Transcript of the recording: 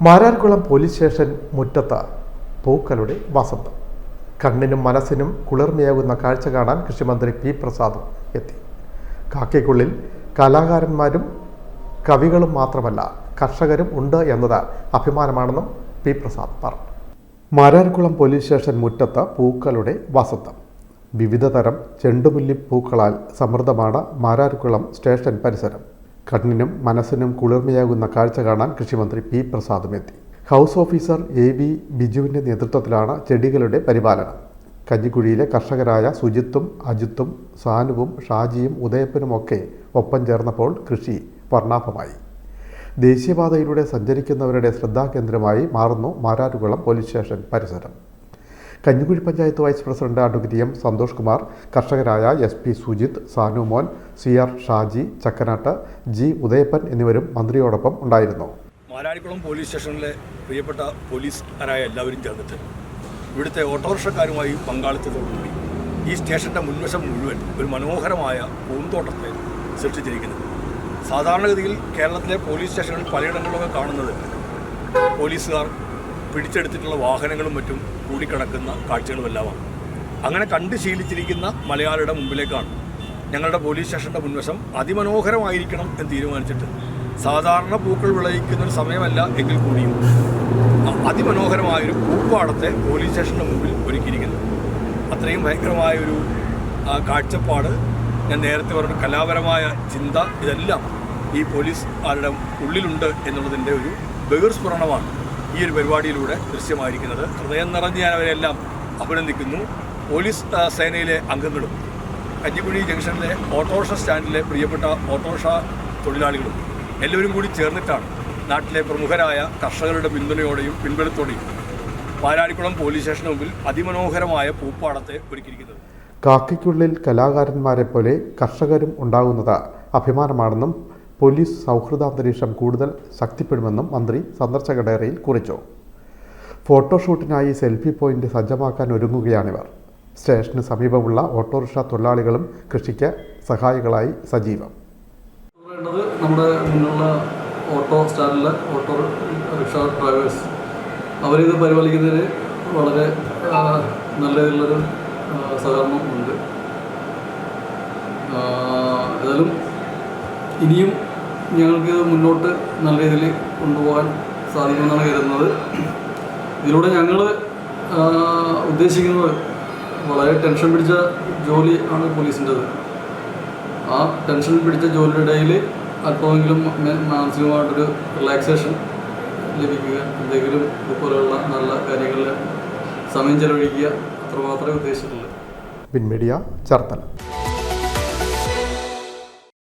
Mararikulam police station മുറ്റത്ത് പൂക്കളുടെ വസന്തം. കണ്ണിനും മനസ്സിനും കുളിർമയാകുന്ന കാഴ്ച കാണാൻ കൃഷിമന്ത്രി പി പ്രസാദ് എത്തി. കാക്കയ്ക്കുള്ളിൽ കലാകാരന്മാരും കവികളും മാത്രമല്ല കർഷകരും ഉണ്ട് എന്നത് അഭിമാനമാണെന്നും പി പ്രസാദ് പറഞ്ഞു. മാരാർകുളം പോലീസ് സ്റ്റേഷൻ മുറ്റത്ത് പൂക്കളുടെ വസന്തം. വിവിധ തരം ചെണ്ടുമല്ലിപ്പൂക്കളാൽ സമൃദ്ധമാണ് മാരാർകുളം സ്റ്റേഷൻ പരിസരം. കണ്ണിനും മനസ്സിനും കുളിർമയാകുന്ന കാഴ്ച കാണാൻ കൃഷിമന്ത്രി പി പ്രസാദും എത്തി. ഹൗസ് ഓഫീസർ AV ബിജുവിൻ്റെ നേതൃത്വത്തിലാണ് ചെടികളുടെ പരിപാലനം. കഞ്ഞിക്കുഴിയിലെ കർഷകരായ സുജിത്തും അജിത്തും സാനുവും ഷാജിയും ഉദയപ്പനുമൊക്കെ ഒപ്പം ചേർന്നപ്പോൾ കൃഷി വർണ്ണാഭമായി. ദേശീയപാതയിലൂടെ സഞ്ചരിക്കുന്നവരുടെ ശ്രദ്ധാകേന്ദ്രമായി മാറുന്നു മാരാർകുളം പോലീസ് സ്റ്റേഷൻ പരിസരം. Kanjikuzhi panchayat vice president advocate M Santhosh Kumar, കർഷകരായ SP Sujith, Sanumon, CR Shaji, Chakkanatt, G Udayappan എന്നിവരും മന്ത്രിയോടൊപ്പം ഉണ്ടായിരുന്നു. മാരാർകുളം പോലീസ് സ്റ്റേഷനിലെ പ്രിയപ്പെട്ട പോലീസുകാരായ എല്ലാവരും ചേർന്നിട്ട് ഇവിടുത്തെ ഓട്ടോറിക്ഷക്കാരുമായി പങ്കാളിത്തത്തോടുകൂടി ഈ സ്റ്റേഷൻ്റെ മുൻവശം മുഴുവൻ ഒരു മനോഹരമായ പൂന്തോട്ടത്തെ സൃഷ്ടിച്ചിരിക്കുന്നത്. സാധാരണഗതിയിൽ കേരളത്തിലെ പോലീസ് സ്റ്റേഷനുകളിൽ പലയിടങ്ങളിലൊക്കെ കാണുന്നത് പോലീസുകാർ പിടിച്ചെടുത്തിട്ടുള്ള വാഹനങ്ങളും മറ്റും കൂടിക്കിടക്കുന്ന കാഴ്ചകളുമെല്ലാമാണ്. അങ്ങനെ കണ്ട് ശീലിച്ചിരിക്കുന്ന മലയാളിയുടെ മുമ്പിലേക്കാണ് ഞങ്ങളുടെ പോലീസ് സ്റ്റേഷൻ്റെ മുൻവശം അതിമനോഹരമായിരിക്കണം എന്ന് തീരുമാനിച്ചിട്ട്, സാധാരണ പൂക്കൾ വിളയിക്കുന്ന ഒരു സമയമല്ല എങ്കിൽ കൂടിയും അതിമനോഹരമായൊരു പൂപ്പാടത്തെ പോലീസ് സ്റ്റേഷൻ്റെ മുമ്പിൽ ഒരുക്കിയിരിക്കുന്നു. അത്രയും ഭയങ്കരമായൊരു കാഴ്ചപ്പാട്, ഞാൻ നേരത്തെ പറഞ്ഞ കലാപരമായ ചിന്ത, ഇതെല്ലാം ഈ പോലീസുകാരുടെ ഉള്ളിലുണ്ട് എന്നുള്ളതിൻ്റെ ഒരു ബഹിർസ്ഫുരണമാണ് ഈ ഒരു പരിപാടിയിലൂടെ ദൃശ്യമായിരിക്കുന്നത്. ഹൃദയം നിറഞ്ഞ് ഞാൻ അവരെല്ലാം അഭിനന്ദിക്കുന്നു. പോലീസ് സേനയിലെ അംഗങ്ങളും കഞ്ഞിക്കുഴി ജംഗ്ഷനിലെ ഓട്ടോറിക്ഷ സ്റ്റാൻഡിലെ പ്രിയപ്പെട്ട ഓട്ടോറിക്ഷ തൊഴിലാളികളും എല്ലാവരും കൂടി ചേർന്നിട്ടാണ് നാട്ടിലെ പ്രമുഖരായ കർഷകരുടെ പിന്തുണയോടെയും പിൻബലത്തോടെയും മാരാർകുളം പോലീസ് സ്റ്റേഷന് മുമ്പിൽ അതിമനോഹരമായ പൂപ്പാടത്തെ ഒരുക്കിയിരിക്കുന്നത്. കാക്കയ്ക്കുള്ളിൽ കലാകാരന്മാരെ പോലെ കർഷകരും ഉണ്ടാകുന്നത് അഭിമാനമാണെന്നും പോലീസ് സൗഹൃദാന്തരീക്ഷം കൂടുതൽ ശക്തിപ്പെടുമെന്നും മന്ത്രി സന്ദർശക ഡയറിയിൽ കുറിച്ചു. ഫോട്ടോഷൂട്ടിനായി സെൽഫി പോയിന്റ് സജ്ജമാക്കാൻ ഒരുങ്ങുകയാണിവർ. സ്റ്റേഷന് സമീപമുള്ള ഓട്ടോറിക്ഷ തൊഴിലാളികളും കൃഷിക്ക് സഹായികളായി സജീവം. നമ്മുടെ മുന്നിലുള്ള ഓട്ടോ സ്റ്റാൻഡിലെ ഓട്ടോ റിക്ഷ ഡ്രൈവേഴ്സ് അവരിത് പരിപാലിക്കുന്നതിന് വളരെ നല്ല രീതിയിലുള്ളൊരു സഹകരണം ഉണ്ട്. ഏതായാലും ഇനിയും ഞങ്ങൾക്ക് മുന്നോട്ട് നല്ല രീതിയിൽ കൊണ്ടുപോകാൻ സാധിക്കുമെന്നാണ് കരുതുന്നത്. ഇതിലൂടെ ഞങ്ങൾ ഉദ്ദേശിക്കുന്നത് വളരെ ടെൻഷൻ പിടിച്ച ജോലി ആണ് പോലീസിൻ്റെത്. ആ ടെൻഷൻ പിടിച്ച ജോലിയുടെ ഇടയിൽ അല്പമെങ്കിലും മാനസികമായിട്ടൊരു റിലാക്സേഷൻ ലഭിക്കുക, എന്തെങ്കിലും ഇതുപോലെയുള്ള നല്ല കാര്യങ്ങളിൽ സമയം ചെലവഴിക്കുക, അത്രമാത്രമേ ഉദ്ദേശിച്ചിട്ടുള്ളൂ. വിൻമീഡിയ, ചേർത്തല.